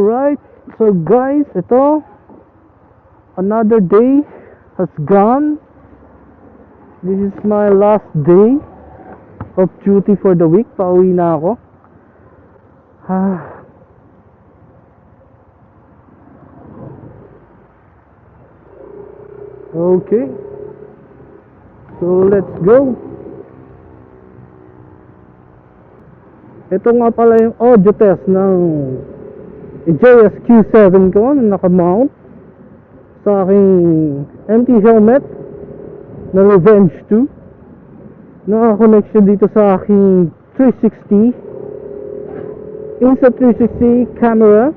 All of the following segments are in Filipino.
Alright, so guys, ito, another day has gone. This is my last day of duty for the week. Pauwi na ako. Okay, so let's go. Ito nga pala yung audio test ng Ejeas Q7 ko na naka-mount sa aking empty helmet na Revenge 2. Naka-connection dito sa aking 360 Insta360 camera.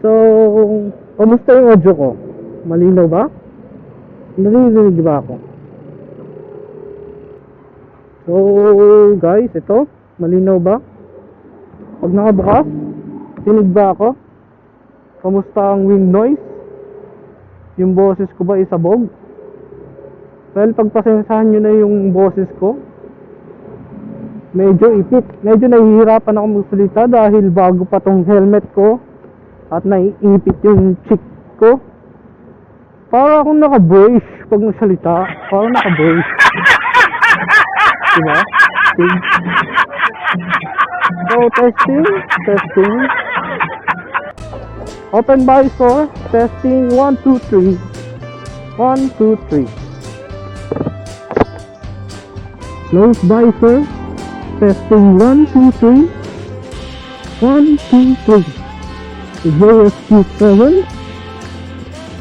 So, kamusta yung audio ko? Malinaw ba? Narinig ba ako? So guys, ito, malinaw ba? Pag nakabukas, tinig ba ako? Kamusta ang wind noise? Yung boses ko ba isabog? Well, pagpasensahan nyo na yung boses ko. Medyo ipit. Medyo nahihirapan ako magsalita dahil bago pa tong helmet ko at naiipit yung cheek ko. Para akong naka-brace pag magsalita. Parang naka-brace. Diba? So, testing. Open visor. Testing. 1, 2, 3. 1, 2, 3. Close visor. Testing. 1, 2, 3. 1, 2, 3. Ejeas Q7.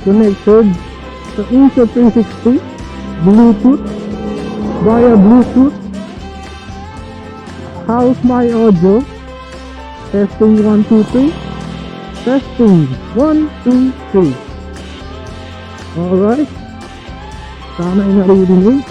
Connected sa Insta360 Bluetooth via Bluetooth. How's my audio? Testing 1, 2, 3. Testing 1, 2, 3. Alright, sana ay naririnig.